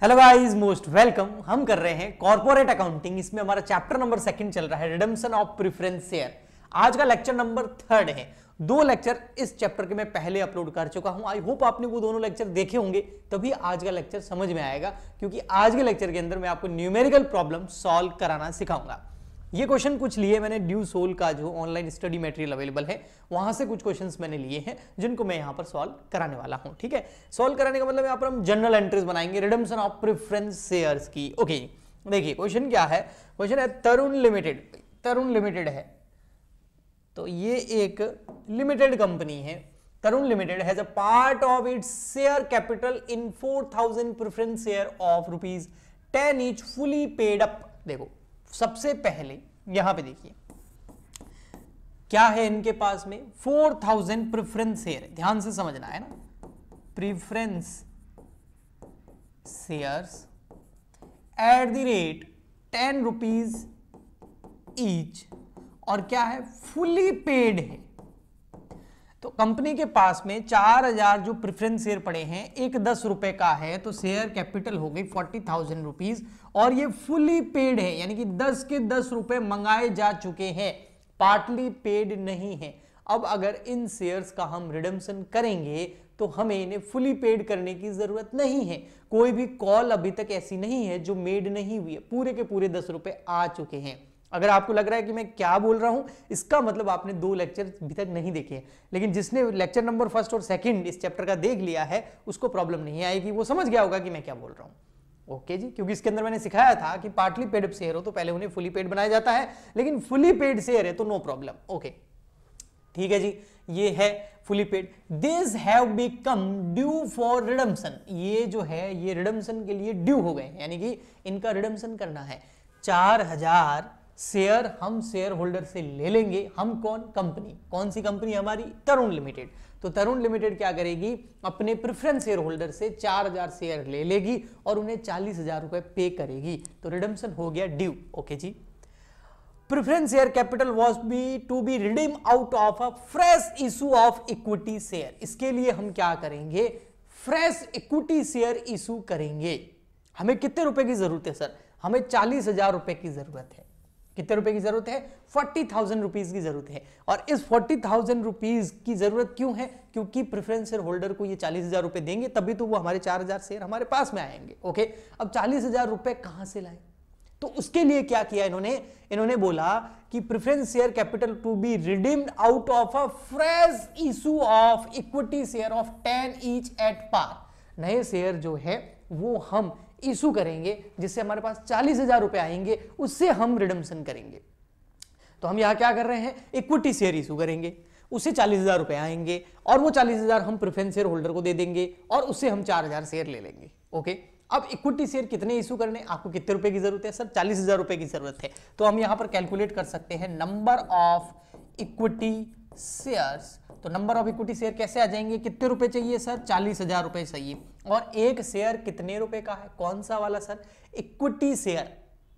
Hello guys, most welcome. हम कर रहे हैं कॉर्पोरेट अकाउंटिंग। इसमें हमारा चैप्टर नंबर 2 चल रहा है, रिडम्पशन ऑफ प्रेफरेंस शेयर। आज का लेक्चर नंबर 3 है। 2 लेक्चर इस चैप्टर के मैं पहले अपलोड कर चुका हूं। आई होप आपने वो दोनों लेक्चर देखे होंगे, तभी आज का लेक्चर समझ में आएगा, क्योंकि आज के लेक्चर के अंदर मैं आपको न्यूमेरिकल प्रॉब्लम सॉल्व कराना सिखाऊंगा। ये क्वेश्चन कुछ लिए मैंने ड्यू सोल का जो ऑनलाइन स्टडी मटेरियल अवेलेबल है, वहां से कुछ क्वेश्चंस मैंने लिए हैं जिनको मैं यहां पर सॉल्व कराने वाला हूं। ठीक है, सॉल्व कराने का मतलब यहां पर हम जनरल एंट्रीज बनाएंगे रिडम्पशन ऑफ प्रेफरेंस शेयर्स की। ओके, देखिए क्वेश्चन क्या है। क्वेश्चन है तरुण लिमिटेड। तरुण लिमिटेड है, तो ये एक लिमिटेड कंपनी है। Tarun limited has a part of its share capital in 4000 preference share of ₹10 each fully paid up. देखो सबसे पहले यहां पे देखिए क्या है इनके पास में 4000 प्रेफरेंस शेयर। ध्यान से समझना है ना, preference shares at the rate ₹10 each, और क्या है, फुली पेड है। तो कंपनी के पास में 4000 जो प्रेफरेंस शेयर पड़े हैं, एक ₹10 का है, तो शेयर कैपिटल हो गई 40,000 रुपीज, और ये फुली पेड है, यानी कि 10 के 10 रुपए मंगाए जा चुके हैं, पार्टली पेड नहीं है। अब अगर इन शेयर्स का हम रिडम्पशन करेंगे तो हमें इन्हें फुली पेड करने की जरूरत नहीं है। कोई भी कॉल अभी तक ऐसी नहीं है जो मेड नहीं हुई है, पूरे के पूरे ₹10 आ चुके हैं। अगर आपको लग रहा है कि मैं क्या बोल रहा हूं, इसका मतलब आपने 2 लेक्चर अभी तक नहीं देखे हैं। लेकिन जिसने लेक्चर नंबर 1 और 2 इस चैप्टर का देख लिया है, उसको प्रॉब्लम नहीं आएगी, वो समझ गया होगा कि मैं क्या बोल रहा हूं। ओके जी, क्योंकि इसके अंदर मैंने सिखाया था कि पार्टली पेड शेयर हो तो पहले उन्हें फुली पेड बनाया जाता है, लेकिन फुली पेड शेयर है तो नो प्रॉब्लम। ओके ठीक है जी, ये है fully paid. This have become due for redemption. ये जो है ये रिडम्पशन के लिए ड्यू हो गए, यानी कि इनका रिडम्पशन करना है। 4000 शेयर हम शेयर होल्डर से ले लेंगे। हम कौन, कंपनी, कौन सी कंपनी हमारी, तरुण लिमिटेड। तो तरुण लिमिटेड क्या करेगी, अपने प्रेफरेंस शेयर होल्डर से 4000 शेयर ले लेगी और उन्हें 40,000 रुपए पे करेगी। तो रिडम्पशन हो गया ड्यू। ओके जी, preference share capital was to be redeem out of a fresh issue of equity share. इसके लिए हम क्या करेंगे, फ्रेश इक्विटी शेयर इशू करेंगे। हमें कितने रुपए की जरूरत है सर, हमें 40,000 रुपए की जरूरत है। कितने रुपए की जरूरत है, 40,000 रुपीज की जरूरत है। और इस 40,000 रुपीज की जरूरत क्यों है, क्योंकि प्रेफरेंस शेयर होल्डर को ये 40,000 रुपए देंगे, तभी तो वो हमारे 4000 शेयर हमारे पास में आएंगे। ओके, अब 40,000 रुपए कहां से लाए, तो उसके लिए क्या किया इन्होंने बोला कि preference share capital to be redeemed out of a fresh issue of equity share of 10 each at par. नए शेयर जो है वो हम इशू करेंगे, जिससे हमारे पास 40,000 रुपए आएंगे, उससे हम रिडम्पशन करेंगे। तो हम यहां क्या कर रहे हैं, इक्विटी शेयर इशू करेंगे, उससे 40,000 रुपए आएंगे, और वो 40,000 हम प्रेफरेंस शेयर होल्डर को दे देंगे, और उससे हम 4,000 शेयर ले लेंगे। ओके, अब इक्विटी शेयर कितने इशू करने, आपको कितने रुपए की जरूरत है सर, 40,000 रुपए की जरूरत है। तो हम यहां पर कैलकुलेट कर सकते हैं नंबर ऑफ इक्विटी शेयर्स। तो नंबर ऑफ इक्विटी शेयर कैसे आ जाएंगे, कितने रुपए चाहिए सर, 40,000 रुपए चाहिए। और एक शेयर कितने रुपए का है, कौन सा वाला sir, equity share.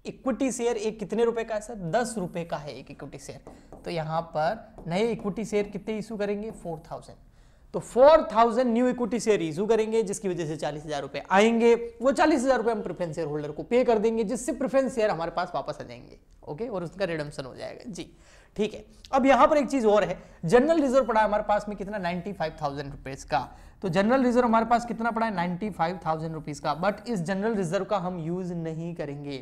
Equity share एक कितने रुपए का है सर, ₹10 का है एक इक्विटी शेयर। तो यहां पर नए इक्विटी शेयर कितने इशू करेंगे, 4000। तो 4000 न्यू इक्विटी शेयर इशू करेंगे, जिसकी वजह से 40,000 रुपए आएंगे। वो 40,000 रुपए हम प्रेफरेंस शेयर होल्डर को पे कर देंगे, जिससे प्रेफरेंस शेयर हमारे पास वापस आ जाएंगे। ओके, और उसका रिडम्पशन हो जाएगा जी। ठीक है, अब यहां पर एक चीज और है, जनरल रिजर्व पड़ा है हमारे पास में कितना, 95,000 रुपीज का। तो जनरल रिजर्व हमारे पास कितना पड़ा है, 95,000 रुपीज का। बट इस जनरल रिजर्व का हम यूज नहीं करेंगे।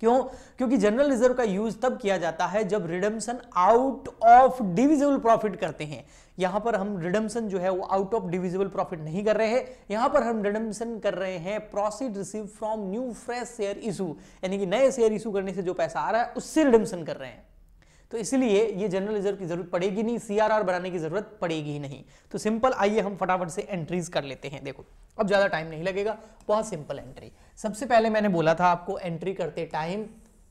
क्यों, क्योंकि जनरल रिजर्व का यूज तब किया जाता है जब redemption out of divisible profit करते हैं। यहां पर हम रिडम्पशन जो है वो आउट ऑफ डिविजिबल प्रॉफिट नहीं कर रहे हैं, यहां पर हम रिडम्पशन कर रहे हैं proceed receive from new fresh share issue, यानी कि नए शेयर इशू करने से जो पैसा आ रहा है उससे रिडम्पशन कर रहे हैं। तो इसलिए ये जनरल रिजर्व की जरूरत पड़ेगी नहीं, सीआरआर बनाने की जरूरत पड़ेगी ही नहीं। तो सिंपल, आइए हम फटाफट से एंट्रीज कर लेते हैं। देखो अब ज्यादा टाइम नहीं लगेगा, बहुत सिंपल एंट्री। सबसे पहले मैंने बोला था आपको एंट्री करते टाइम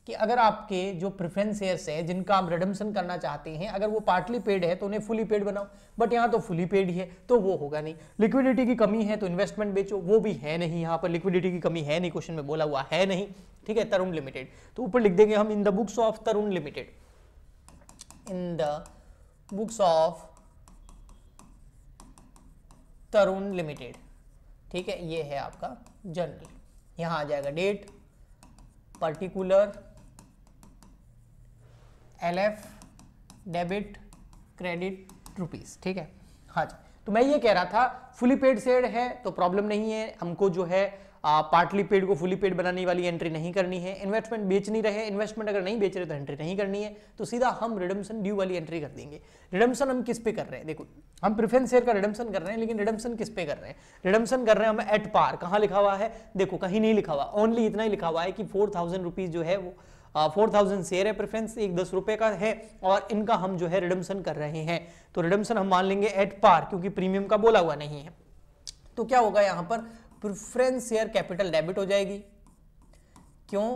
कि अगर आपके जो प्रेफरेंस शेयर्स है जिनका आप रिडम्पशन करना चाहते हैं, अगर वो पार्टली पेड है तो उन्हें फुली पेड बनाओ। बट यहाँ तो फुली पेड ही है तो वो होगा नहीं। लिक्विडिटी की कमी है तो इन्वेस्टमेंट बेचो, वो भी है नहीं, यहाँ पर लिक्विडिटी की कमी है नहीं, क्वेश्चन में बोला हुआ है नहीं। ठीक है, तरुण लिमिटेड, तो ऊपर लिख देंगे हम in the books of Tarun limited, in the books of Tarun limited. ठीक है, ये है आपका जनरल। यहां आ जाएगा date, particular, LF, debit, credit, rupees. ठीक है, हाँ जी। तो मैं ये कह रहा था फुली पेड शेयर है तो प्रॉब्लम नहीं है, हमको जो है पार्टली पेड को फुली पेड बनाने वाली एंट्री नहीं करनी है। इन्वेस्टमेंट बेच नहीं रहे, इन्वेस्टमेंट अगर नहीं बेच रहे तो एंट्री नहीं करनी है, तो सीधा हम रिडम्पशन ड्यू वाली एंट्री कर देंगे। रिडम्पशन हम किस पे कर रहे हैं, देखो हम प्रेफरेंस शेयर का रिडम्पशन कर रहे हैं, लेकिन रिडम्पशन किस पे कर रहे हैं, रिडम्पशन कर रहे हैं हम एट पार। कहां लिखा हुआ है, देखो कहीं नहीं लिखा हुआ, ओनली इतना ही लिखा हुआ है कि 4000 रुपीज जो है वो 4000 शेयर है प्रेफरेंस, एक 10 रुपए का है, और इनका हम जो है रिडम्पशन कर रहे हैं। तो रिडम्पशन हम मान लेंगे एट पार, क्योंकि प्रीमियम का बोला हुआ नहीं है। तो क्या होगा यहां पर, प्रेफरेंस शेयर कैपिटल डेबिट हो जाएगी। क्यों,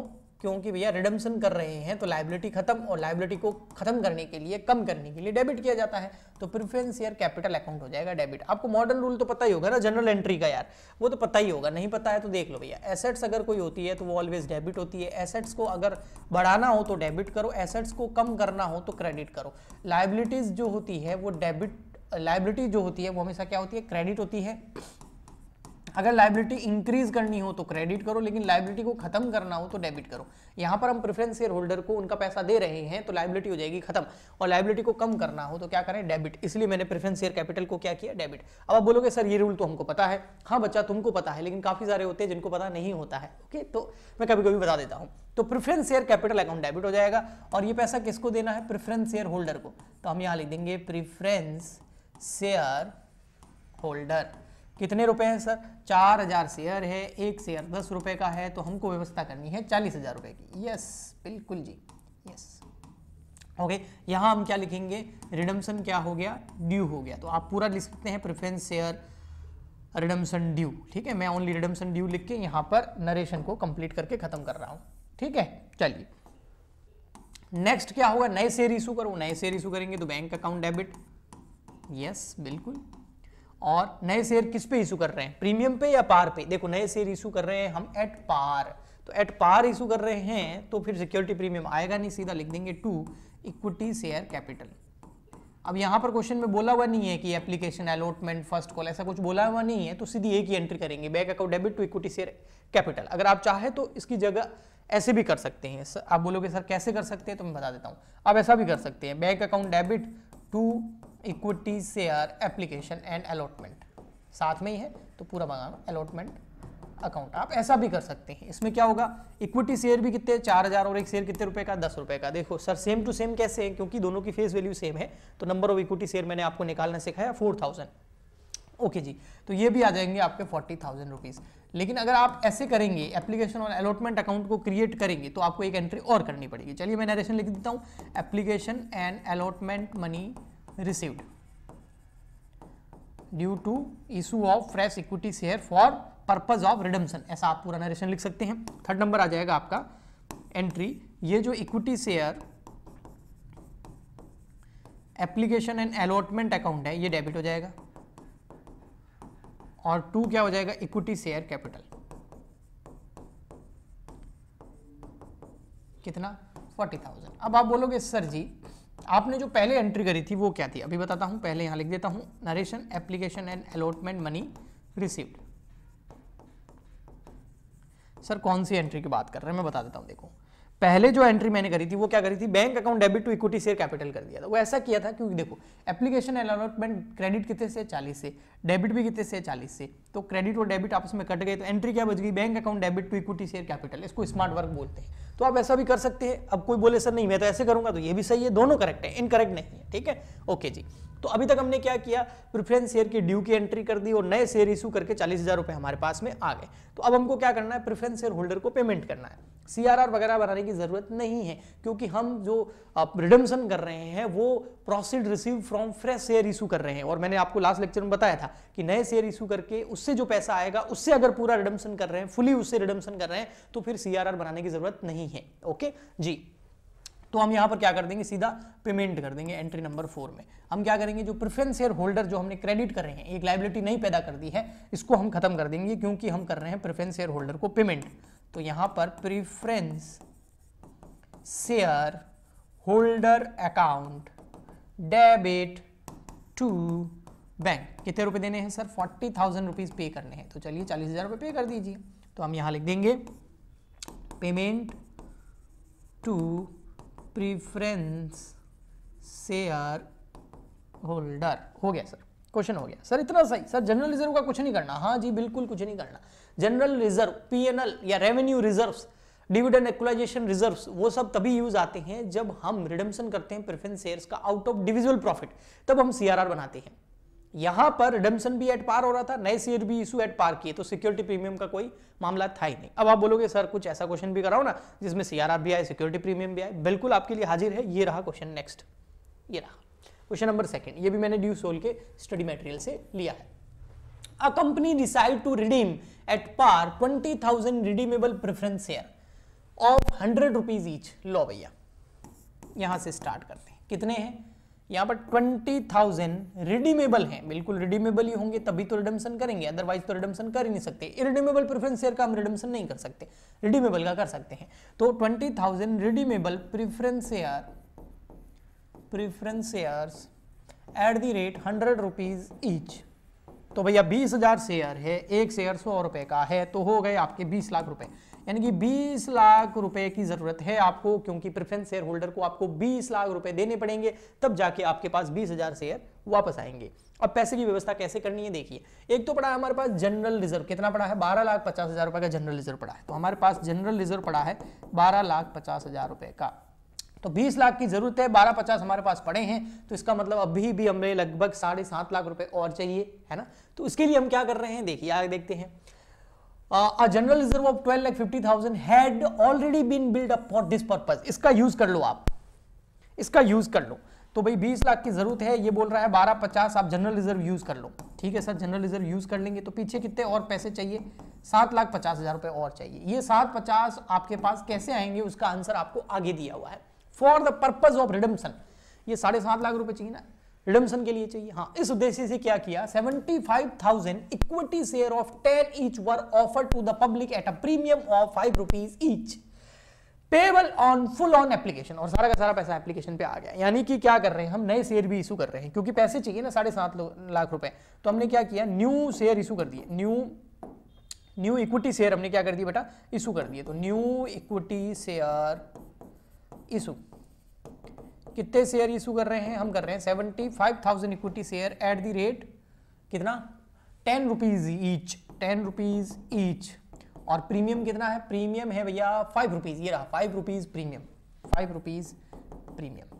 क्योंकि भैया रिडम्पशन कर रहे हैं तो लायबिलिटी खत्म, और लायबिलिटी को खत्म करने के लिए, कम करने के लिए डेबिट किया जाता है, तो प्रेफरेंस शेयर कैपिटल अकाउंट हो जाएगा डेबिट। आपको मॉडर्न रूल तो पता ही होगा ना जनरल एंट्री का यार, वो तो पता ही होगा, नहीं पता है तो देख लो भैया। एसेट्स अगर कोई होती है तो वो ऑलवेज डेबिट होती है, एसेट्स को अगर बढ़ाना हो तो डेबिट करो, एसेट्स को कम करना हो तो क्रेडिट करो। लायबिलिटीज जो होती है वो डेबिट, लायबिलिटी जो होती है वो हमेशा क्या होती है, क्रेडिट होती है। अगर लायबिलिटी इंक्रीज करनी हो तो क्रेडिट करो, लेकिन लायबिलिटी को खत्म करना हो तो डेबिट करो। यहां पर हम प्रेफरेंस शेयर होल्डर को उनका पैसा दे रहे हैं तो लायबिलिटी हो जाएगी खत्म, और लायबिलिटी को कम करना हो तो क्या करें, डेबिट। इसलिए मैंने प्रेफरेंस शेयर कैपिटल को क्या किया, डेबिट। अब आप बोलोगे सर ये रूल तो हमको पता है। हाँ बच्चा तुमको पता है, लेकिन काफी सारे होते हैं जिनको पता नहीं होता है। ओके, तो मैं कभी कभी बता देता हूँ। तो preference share capital account debit हो जाएगा, और ये पैसा किसको देना है, प्रेफरेंस शेयर होल्डर को। तो हम यहाँ लिख देंगे प्रेफरेंस शेयर होल्डर। कितने रुपए हैं सर, 4000 शेयर है, एक शेयर 10 रुपए का है, तो हमको व्यवस्था करनी है 40,000 रुपए की। यस बिल्कुल जी, यस ओके। यहां हम क्या लिखेंगे, रिडम्पशन क्या हो गया, ड्यू हो गया। तो आप पूरा लिख सकते हैं प्रेफरेंस शेयर रिडम्पशन ड्यू। ठीक है, मैं ओनली रिडम्पशन ड्यू लिख के यहां पर नरेशन को कंप्लीट करके खत्म कर रहा हूं। ठीक है, चलिए नेक्स्ट क्या होगा, नए शेयर इशू करो। नए शेयर इशू करेंगे तो बैंक अकाउंट डेबिट, यस बिल्कुल। और नए शेयर किस पे इशू कर रहे हैं, प्रीमियम पे या पार पे। देखो नए शेयर इशू कर रहे हैं हम एट पार, तो एट पार इशू कर रहे हैं तो फिर सिक्योरिटी प्रीमियम आएगा नहीं, सीधा लिख देंगे टू इक्विटी शेयर कैपिटल। अब यहां पर क्वेश्चन में बोला हुआ नहीं है कि एप्लीकेशन, अलॉटमेंट, फर्स्ट कॉल, ऐसा कुछ बोला हुआ नहीं है, तो सीधी एक ही एंट्री करेंगे, bank account debit to equity share capital. अगर आप चाहे तो इसकी जगह ऐसे भी कर सकते हैं। आप बोलोगे सर कैसे कर सकते हैं, तो मैं बता देता हूं। आप ऐसा भी कर सकते हैं, bank account debit to equity share application and allotment, साथ में ही है तो पूरा बना अलॉटमेंट अकाउंट। आप ऐसा भी कर सकते हैं। इसमें क्या होगा, इक्विटी शेयर भी कितने, 4000, और एक शेयर कितने रुपए का, 10 रुपए का। देखो सर सेम टू सेम कैसे है, क्योंकि दोनों की फेस वैल्यू सेम है, तो नंबर ऑफ इक्विटी शेयर मैंने आपको निकालना सिखाया 4000। ओके जी, तो ये भी आ जाएंगे आपके 40,000 रुपीज। लेकिन अगर आप ऐसे करेंगे, एप्लीकेशन और अलॉटमेंट अकाउंट को क्रिएट करेंगे, तो आपको एक एंट्री और करनी पड़ेगी। चलिए मैं नरेशन लिख देता हूँ, application and allotment money received due to issue of fresh equity share for purpose of redemption, ऐसा आप पूरा नरेशन लिख सकते हैं। थर्ड नंबर आ जाएगा आपका एंट्री, ये जो equity share application and allotment account है ये डेबिट हो जाएगा, और टू क्या हो जाएगा, इक्विटी शेयर कैपिटल। कितना, 40,000। अब आप बोलोगे सर जी आपने जो पहले एंट्री करी थी वो क्या थी, अभी बताता हूं। पहले यहां लिख देता हूं narration application and allotment money received. Sir कौन सी एंट्री की बात कर रहे हैं, मैं बता देता हूं। देखो पहले जो एंट्री मैंने करी थी वो क्या करी थी, bank account debit to equity share capital कर दिया था। वो ऐसा किया था क्योंकि देखो एप्लीकेशन एंड अलॉटमेंट क्रेडिट कितने से, 40 से, डेबिट भी कितने से, 40 से, तो क्रेडिट और डेबिट आपस में कट गए, तो एंट्री क्या बच गई, bank account debit to equity share capital. इसको स्मार्ट वर्क बोलते हैं। तो आप ऐसा भी कर सकते हैं। अब कोई बोले सर नहीं मैं तो ऐसे करूंगा, तो ये भी सही है, दोनों करेक्ट है, इनकरेक्ट नहीं है। ठीक है, ओके जी। तो अभी तक हमने क्या किया, प्रेफरेंस शेयर की ड्यू की एंट्री कर दी और नए शेयर इशू करके 40,000 रुपए हमारे पास में आ गए। तो अब हमको क्या करना है, प्रेफरेंस शेयर होल्डर को पेमेंट करना है। सीआरआर वगैरह बनाने की जरूरत नहीं है, क्योंकि हम जो रिडम्पशन कर रहे हैं वो proceed receive from fresh share issue कर रहे हैं। और मैंने आपको लास्ट लेक्चर में बताया था कि नए शेयर इशू करके उससे जो पैसा आएगा उससे अगर पूरा रिडम्पशन कर रहे हैं, फुली उससे रिडम्पशन कर रहे हैं, तो फिर सीआरआर बनाने की जरूरत नहीं है। ओके जी, तो हम यहां पर क्या कर देंगे, सीधा पेमेंट कर देंगे। एंट्री नंबर 4 में हम क्या करेंगे, जो प्रेफरेंस शेयर होल्डर जो हमने क्रेडिट कर रहे हैं, एक लायबिलिटी नहीं पैदा कर दी है, इसको हम खत्म कर देंगे, क्योंकि हम कर रहे हैं प्रेफरेंस शेयर होल्डर को पेमेंट। तो यहां पर preference share holder account debit to bank, कितने रुपए देने हैं सर, 40,000 रुपीज पे करने हैं। तो चलिए 40,000 रुपए पे कर दीजिए। तो तो हम यहां लिख देंगे payment to preference share holder. हो गया सर, क्वेश्चन हो गया सर, इतना सही। सर जनरल रिजर्व का कुछ नहीं करना, हाँ जी बिल्कुल कुछ नहीं करना। जनरल रिजर्व, पीएनएल या revenue reserves, dividend equalisation reserves, वो सब तभी यूज आते हैं जब हम रिडेम्पशन करते हैं प्रेफरेंस शेयर्स का आउट ऑफ डिविजिबल प्रॉफिट, तब हम सीआरआर बनाते हैं। यहां पर रिडेम्पशन भी एट पार हो रहा था, नए शेयर भी इशू एट पार किए, तो सिक्योरिटी प्रीमियम का कोई मामला था ही नहीं। अब आप बोलोगे सर कुछ ऐसा क्वेश्चन भी कराओ ना जिसमें सीआरआर भी आए, सिक्योरिटी प्रीमियम भी आए। बिल्कुल आपके लिए हाजिर है, ये रहा क्वेश्चन। नेक्स्ट ये रहा क्वेश्चन नंबर 2, ये भी मैंने ड्यू सोल के स्टडी मटेरियल से लिया है। A company decide to redeem at par 20,000 redeemable preference share of 100 rupees each. लो भैया यहां से स्टार्ट करते हैं, कितने हैं यहां पर 20,000 रिडीमेबल हैं, बिल्कुल रिडीमेबल ही होंगे तभी तो रिडेम्पशन करेंगे, अदरवाइज तो रिडेम्पशन कर ही नहीं सकते। इरिडीमेबल प्रेफरेंस शेयर का हम रिडेम्पशन नहीं कर सकते, रिडीमेबल का कर सकते हैं। तो 20,000 redeemable preference shares at the rate 100 rupees each. तो भैया 20,000 शेयर है, एक शेयर 100 रुपए का है, तो हो गए आपके 20 लाख रुपए, यानी कि 20 लाख रुपए की जरूरत है आपको, क्योंकि प्रेफरेंस शेयर होल्डर को आपको 20 लाख रुपए देने पड़ेंगे, तब जाके आपके पास 20,000 शेयर वापस आएंगे। अब पैसे की व्यवस्था कैसे करनी है देखिए, एक तो पड़ा है हमारे पास जनरल रिजर्व, कितना पड़ा है 12,50,000 रुपए का जनरल रिजर्व पड़ा है, तो हमारे पास जनरल रिजर्व पड़ा है 12,50,000 रुपए का। तो 20 लाख की जरूरत है, 12,50 हमारे पास पड़े हैं, तो इसका मतलब अभी भी हमें लगभग 7.5 लाख रुपए और चाहिए, है ना। तो इसके लिए हम क्या कर रहे हैं देखिए, आगे देखते हैं। A general reserve of 12,50,000 had already been built up for this purpose। इसका यूज कर लो आप, इसका यूज कर लो। तो भाई 20 लाख की जरूरत है, ये बोल रहा है 12,50, आप जनरल रिजर्व यूज कर लो। ठीक है सर, जनरल रिजर्व यूज कर लेंगे, तो पीछे कितने और पैसे चाहिए, 7,50,000 रुपए और चाहिए। ये 750 आपके पास कैसे आएंगे, उसका आंसर आपको आगे दिया हुआ है। For the purpose of redemption, ये 7.5 लाख रुपए चाहिए ना, रिडेम्पशन के लिए चाहिए। हाँ, इस उद्देश्य से क्या किया, 75,000 equity share of 10 each were offered to the public at a premium of 5 rupees each, payable on full on application. और सारा का सारा पैसा एप्लीकेशन पे आ गया, यानी कि क्या कर रहे हैं हम, नए शेयर भी इशू कर रहे हैं, क्योंकि पैसे चाहिए ना 7.5 लाख रुपए। तो हमने क्या किया, न्यू शेयर इशू कर दिए, न्यू इक्विटी शेयर हमने क्या कर दिया बेटा, इशू कर दिए। तो न्यू इक्विटी शेयर इशू, कितने शेयर इशू कर रहे हैं, हम कर रहे हैं 75,000 equity share at the rate कितना, 10 रुपीज ईच, 10 रुपीज ईच। और प्रीमियम कितना है, प्रीमियम है भैया 5 रुपीज, ये रहा 5 रुपीज प्रीमियम, 5 रुपीज प्रीमियम।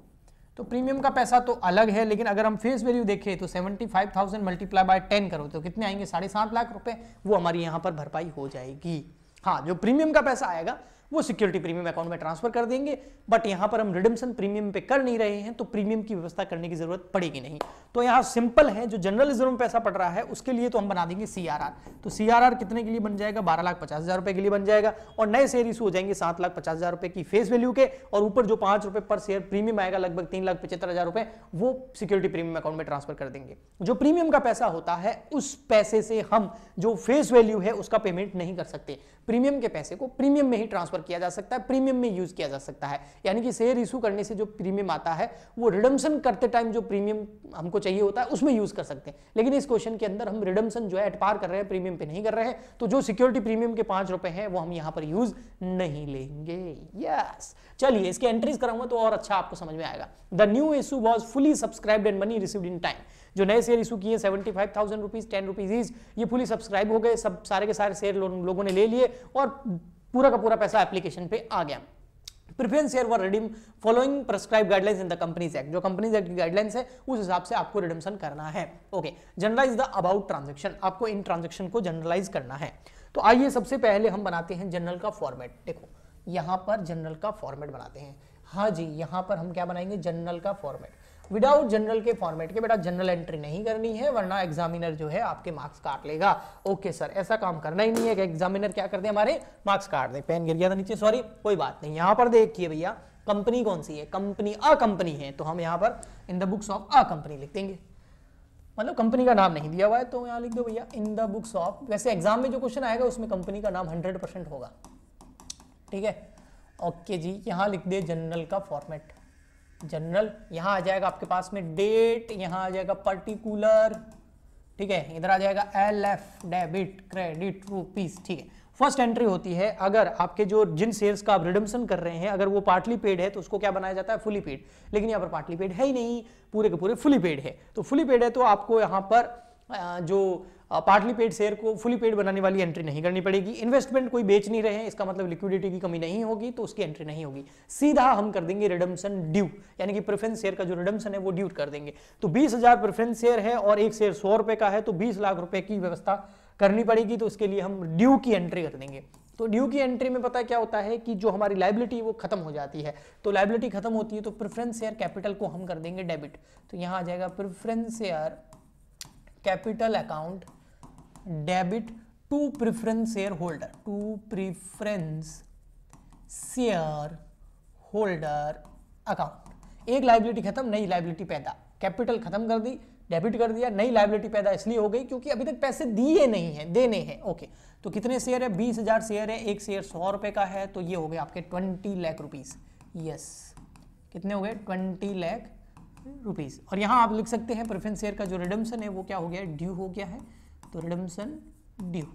तो प्रीमियम का पैसा तो अलग है, लेकिन अगर हम फेस वैल्यू देखें तो 75,000 मल्टीप्लाई बाय 10 करो तो कितने आएंगे, 7.5 लाख रुपए, वो हमारी यहां पर भरपाई हो जाएगी। हाँ, जो प्रीमियम का पैसा आएगा वो सिक्योरिटी प्रीमियम अकाउंट में ट्रांसफर कर देंगे, बट यहां पर हम रिडेम्पशन प्रीमियम पे कर नहीं रहे हैं, तो प्रीमियम की व्यवस्था करने की जरूरत पड़ेगी नहीं। तो यहां सिंपल है, जो जनरल रिजर्व में पैसा पड़ रहा है उसके लिए तो हम बना देंगे सीआरआर। तो सीआरआर कितने के लिए बन जाएगा, 12,50,000 रुपए के लिए बन जाएगा, और नए शेयर इशू हो जाएंगे 7,50,000 रुपए की फेस वैल्यू के, और ऊपर जो 5 रुपए पर शेयर प्रीमियम आएगा लगभग 3,75,000 रुपए, वो सिक्योरिटी प्रीमियम अकाउंट में ट्रांसफर कर देंगे। जो प्रीमियम का पैसा होता है उस पैसे से हम जो फेस वैल्यू है उसका पेमेंट नहीं कर सकते, प्रीमियम के पैसे को प्रीमियम में ही ट्रांसफर किया जा सकता है, प्रीमियम में यूज किया जा सकता है। यानी कि शेयर इशू करने से जो प्रीमियम आता है वो रिडेम्पशन करते टाइम जो प्रीमियम हमको चाहिए होता है उसमें यूज कर सकते हैं, लेकिन इस क्वेश्चन के अंदर हम रिडेम्पशन जो है एट पार कर रहे हैं, प्रीमियम पे नहीं कर रहे हैं, तो जो सिक्योरिटी प्रीमियम के 5 रुपए हैं वो हम यहां पर यूज नहीं लेंगे। यस, चलिए इसके एंट्रीज कराऊंगा तो और अच्छा आपको समझ में आएगा। The new issue was fully subscribed and money received in time. जो नए शेयर इशू किए 75,000 रुपीज, 10 रुपीज ईच, ये फुली सब्सक्राइब हो गए, सब सारे के सारे शेयर लोगों ने ले लिए और पूरा का पूरा पैसा एप्लीकेशन पे आ गया। Preference share were redeem following prescribe guidelines in the companies act. जो कंपनीज एक्ट की गाइडलाइंस है उस हिसाब से आपको रिडेम्पशन करना है। Okay, journalise the about transaction, आपको इन ट्रांजैक्शन को जनरलाइज करना है। तो आइए सबसे पहले हम बनाते हैं जनरल का फॉर्मेट। देखो यहां पर जनरल का फॉर्मेट बनाते हैं। हाँ जी, यहां पर हम क्या बनाएंगे, जनरल का फॉर्मेट। विदाउट जनरल के फॉर्मेट के बेटा जनरल एंट्री नहीं करनी है, वरना एग्जामिनर जो है आपके मार्क्स काट लेगा। ओके सर, ऐसा काम करना ही नहीं है कि एग्जामिनर क्या कर दे, हमारे मार्क्स काट दे। पेन गिर गया था नीचे, सॉरी, कोई बात नहीं। यहां पर देखिए भैया, कंपनी कौन सी है, कंपनी अ कंपनी है, तो हम यहां पर इन the books of a company लिख देंगे। मतलब कंपनी का नाम नहीं दिया हुआ है तो यहां लिख दो भैया इन द बुक्स ऑफ। वैसे एग्जाम में जो क्वेश्चन आएगा उसमें कंपनी का नाम 100% होगा, ठीक है। ओके जी, यहां लिख दे जनरल का फॉर्मेट। जनरल यहां आ जाएगा आपके पास में डेट, यहां आ जाएगा पर्टिकुलर, ठीक है, इधर आ जाएगा LF डेबिट क्रेडिट रुपीस, ठीक है। फर्स्ट एंट्री होती है अगर आपके जो जिन शेयर्स का आप रिडम्पशन कर रहे हैं अगर वो पार्टली पेड है तो उसको क्या बनाया जाता है, फुली पेड। लेकिन यहाँ पर पार्टली पेड है ही नहीं, पूरे के पूरे फुली पेड है। तो फुली पेड है तो आपको यहाँ पर जो पार्टली पेड शेयर को फुली पेड बनाने वाली एंट्री नहीं करनी पड़ेगी। इन्वेस्टमेंट कोई बेच नहीं रहे हैं, इसका मतलब लिक्विडिटी की कमी नहीं होगी, तो उसकी एंट्री नहीं होगी। सीधा हम कर देंगे रिडम्पशन ड्यू, यानी कि प्रेफरेंस शेयर का जो रिडम्पशन है वो ड्यू कर देंगे। तो 20,000 प्रेफरेंस शेयर है और एक शेयर 100 रुपए का है, तो 20 लाख रुपए की व्यवस्था करनी पड़ेगी। तो उसके लिए हम ड्यू की एंट्री कर देंगे। तो ड्यू की एंट्री में पता क्या होता है कि जो हमारी लायबिलिटी वो खत्म हो जाती है। तो लायबिलिटी खत्म होती है तो प्रेफरेंस शेयर कैपिटल को हम कर देंगे डेबिट। तो यहां आ जाएगा preference share capital account debit to preference share holder, to preference share holder account. एक लायबिलिटी खत्म, नई लायबिलिटी पैदा। कैपिटल खत्म कर दी, डेबिट कर दिया, नई लायबिलिटी पैदा इसलिए हो गई क्योंकि अभी तक पैसे दिए नहीं है, देने हैं। ओके, तो कितने शेयर है, 20,000 शेयर है, एक शेयर 100 रुपए का है, तो ये हो गए आपके 20 लाख रुपीज। यस, कितने हो गए, 20 लाख रुपीज। और यहां आप लिख सकते हैं प्रेफरेंस शेयर का जो रिडम्पशन है वो क्या हो गया, ड्यू हो गया है। तो रिडम्पशन ड्यू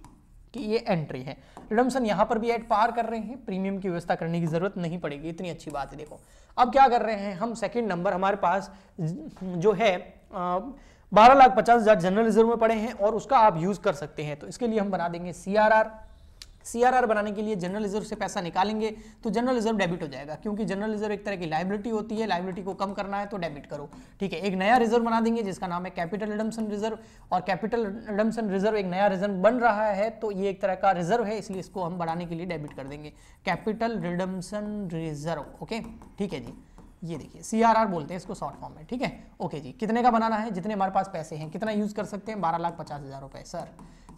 कि ये एंट्री है। रिडम्पशन यहां पर भी एट पार कर रहे हैं, प्रीमियम की व्यवस्था करने की जरूरत नहीं पड़ेगी, इतनी अच्छी बात है। देखो अब क्या कर रहे हैं हम, सेकंड नंबर हमारे पास जो है 12,50,000 जनरल रिजर्व में पड़े हैं और उसका आप यूज कर सकते हैं। तो इसके लिए हम बना देंगे सीआरआर। सीआरआर बनाने के लिए जनरल रिजर्व से पैसा निकालेंगे तो जनरल रिजर्व डेबिट हो जाएगा, क्योंकि जनरल रिजर्व एक तरह की लायबिलिटी होती है, लायबिलिटी को कम करना है तो डेबिट करो। ठीक है, एक नया रिजर्व बना देंगे जिसका नाम है कैपिटल रिडम्पशन रिजर्व, और कैपिटल रिडम्पशन रिजर्व एक नया रिजर्व बन रहा है, तो ये एक तरह का रिजर्व है, इसलिए इसको हम बढ़ाने के लिए डेबिट कर देंगे, कैपिटल रिडम्पशन रिजर्व। ओके, ठीक है जी, ये देखिए सीआरआर बोलते हैं इसको शॉर्ट फॉर्म में। ठीक है, ओके जी, कितने का बनाना है, जितने हमारे पास पैसे हैं, कितना यूज कर सकते हैं, 12,50,000 रुपए।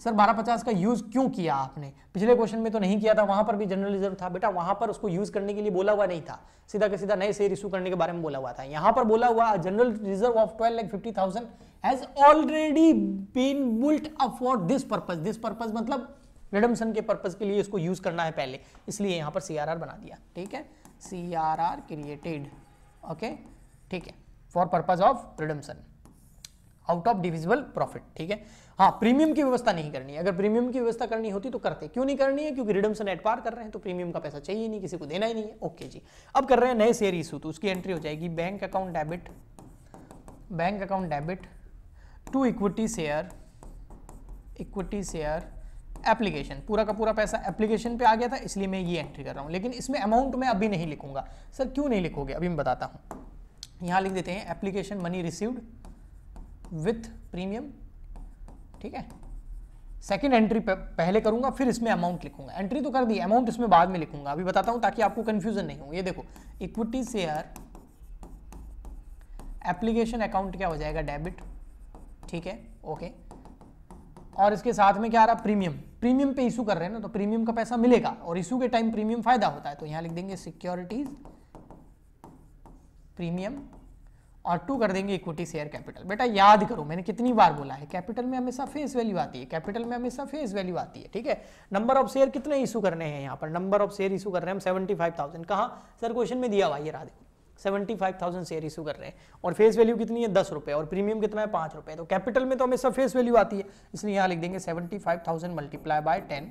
सर 12,50 का यूज क्यों किया आपने, पिछले क्वेश्चन में तो नहीं किया था, वहां पर भी जनरल रिजर्व था बेटा, वहां पर उसको यूज करने के लिए बोला हुआ नहीं था, सीधा के सीधा नए शेयर इशू करने के बारे में बोला हुआ था। यहां पर बोला हुआ general reserve of 12,50,000 has already been built up for this purpose. This purpose मतलब रिडम्पशन के पर्पस के लिए इसको यूज करना है पहले, इसलिए यहां पर सीआरआर बना दिया। ठीक है, सीआरआर क्रिएटेड, ओके, ठीक है, for purpose of redemption out of divisible profit. ठीक है, हाँ, प्रीमियम की व्यवस्था नहीं करनी है, अगर प्रीमियम की व्यवस्था करनी होती तो करते, क्यों नहीं करनी है, क्योंकि रिडम्पशन एट पार कर रहे हैं तो प्रीमियम का पैसा चाहिए नहीं, किसी को देना ही नहीं है। ओके जी, अब कर रहे हैं नए शेयर इशू, तो उसकी एंट्री हो जाएगी bank account debit, bank account debit to equity share, equity share application. पूरा का पूरा पैसा एप्लीकेशन पे आ गया था, इसलिए मैं ये एंट्री कर रहा हूं, लेकिन इसमें अमाउंट मैं अभी नहीं लिखूंगा। सर क्यों नहीं लिखोगे, अभी मैं बताता हूं। यहां लिख देते हैं application money received with premium. ठीक है, सेकंड एंट्री पहले करूंगा, फिर इसमें अमाउंट लिखूंगा। एंट्री तो कर दी, अमाउंट इसमें बाद में लिखूंगा, अभी बताता हूं ताकि आपको कंफ्यूजन नहीं हो। ये देखो, इक्विटी शेयर एप्लीकेशन अकाउंट क्या हो जाएगा, डेबिट। ठीक है, ओके, और इसके साथ में क्या आ रहा, प्रीमियम। प्रीमियम पे इशू कर रहे हैं ना, तो प्रीमियम का पैसा मिलेगा, और इशू के टाइम प्रीमियम फायदा होता है, तो यहां लिख देंगे सिक्योरिटीज प्रीमियम, और टू कर देंगे इक्विटी शेयर कैपिटल। बेटा याद करो, मैंने कितनी बार बोला है, कैपिटल में हमेशा फेस वैल्यू आती है, कैपिटल में हमेशा फेस वैल्यू आती है। ठीक है, नंबर ऑफ शेयर कितने इशू करने हैं, यहाँ पर नंबर ऑफ शेयर इशू कर रहे हैं हम 75,000। कहाँ सर, क्वेश्चन में दिया हुआ, ये रहा देखो, 75,000 शेयर इशू कर रहे हैं, और फेस वैल्यू कितनी है, 10 रुपए, और प्रीमियम कितना है, 5 रुपए। तो कैपिटल में तो हमेशा फेस वैल्यू आती है, इसलिए यहाँ लिख देंगे 75,000 मल्टीप्लाई बाय 10,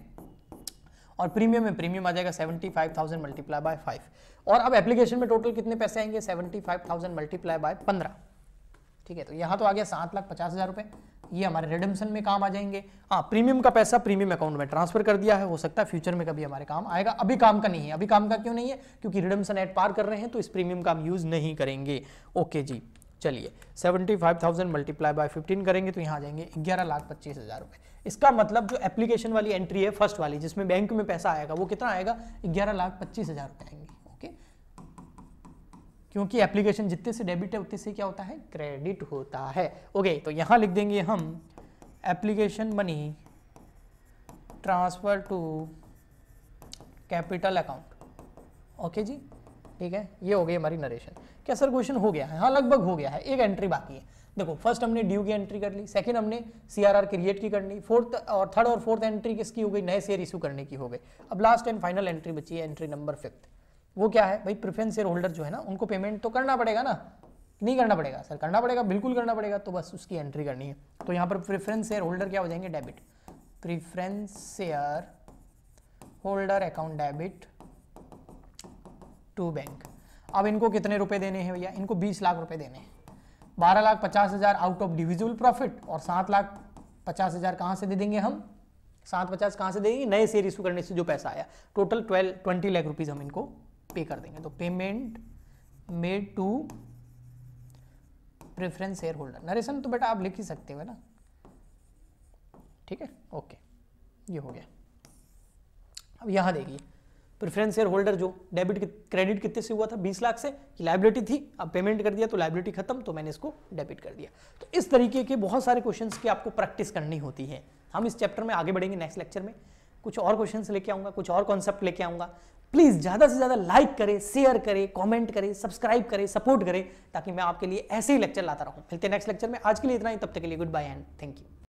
और प्रीमियम में प्रीमियम आ जाएगा 75,000 मल्टीप्लाई बाय 5। और अब एप्लीकेशन में टोटल कितने पैसे आएंगे, 75,000 मल्टीप्लाई बाय 15। ठीक है, तो यहाँ तो आ गया 7,50,000 रुपए, ये हमारे रिडम्पशन में काम आ जाएंगे। हाँ, प्रीमियम का पैसा प्रीमियम अकाउंट में ट्रांसफर कर दिया है, हो सकता है फ्यूचर में कभी हमारे काम आएगा, अभी काम का नहीं है। अभी काम का क्यों नहीं है, क्योंकि रिडम्पशन एट पार कर रहे हैं, तो इस प्रीमियम का हम यूज नहीं करेंगे। ओके जी, चलिए 75,000 मल्टीप्लाई बाय 15 करेंगे तो यहाँ आ जाएंगे 11,25,000 रुपए। इसका मतलब जो एप्लीकेशन वाली एंट्री है, फर्स्ट वाली, जिसमें बैंक में पैसा आएगा, वो कितना आएगा, 11,25,000 रुपए आएंगे। ओके, क्योंकि एप्लीकेशन जितने से डेबिट है उतने से क्या होता है, क्रेडिट होता है। ओके, तो यहां लिख देंगे हम application money transfer to capital account. Okay ji, ठीक है, ये हो गई हमारी नरेशन। क्या सर क्वेश्चन हो गया है, हाँ लगभग हो गया है, एक एंट्री बाकी है। देखो, फर्स्ट हमने ड्यू की एंट्री कर ली, सेकंड हमने सीआरआर क्रिएट की करनी, फोर्थ और थर्ड और फोर्थ एंट्री किसकी हो गई, नए शेयर इशू करने की हो गई। अब लास्ट एंड फाइनल एंट्री बची है, एंट्री नंबर 5। वो क्या है भाई, प्रेफरेंस शेयर होल्डर जो है ना, उनको पेमेंट तो करना पड़ेगा ना, नहीं करना पड़ेगा सर, करना पड़ेगा, बिल्कुल करना पड़ेगा, तो बस उसकी एंट्री करनी है। तो यहाँ पर प्रेफरेंस शेयर होल्डर क्या हो जाएंगे, debit, preference share holder account debit to bank. अब इनको कितने रुपए देने हैं भैया? इनको 20 लाख रुपए देने हैं। 12,50,000 आउट ऑफ डिविजिबल प्रॉफिट और 7,50,000 कहां से दे देंगे हम? 750 कहां से देंगे? नए शेयर इशू करने से जो पैसा आया, टोटल 20 लाख रुपीज हम इनको पे कर देंगे। तो payment made to preference share holder. Narration तो बेटा आप लिख ही सकते हो ना, ठीक है, ओके, ये हो गया। अब यहां देखिए प्रेफरेंस शेयर होल्डर जो डेबिट क्रेडिट कितने से हुआ था? 20 लाख से, कि लायबिलिटी थी, अब पेमेंट कर दिया तो लायबिलिटी खत्म, तो मैंने इसको डेबिट कर दिया। तो इस तरीके के बहुत सारे क्वेश्चंस की आपको प्रैक्टिस करनी होती है। हम इस चैप्टर में आगे बढ़ेंगे, नेक्स्ट लेक्चर में कुछ और क्वेश्चंस लेके आऊंगा, कुछ और कॉन्सेप्ट लेके आऊंगा। प्लीज ज्यादा से ज्यादा लाइक करें, शेयर करें, कमेंट करें, सब्सक्राइब करें, सपोर्ट करें, ताकि मैं आपके लिए ऐसे ही लेक्चर लाता रहूं। मिलते हैं नेक्स्ट लेक्चर में, आज के लिए इतना ही, तब तक के लिए goodbye and thank you.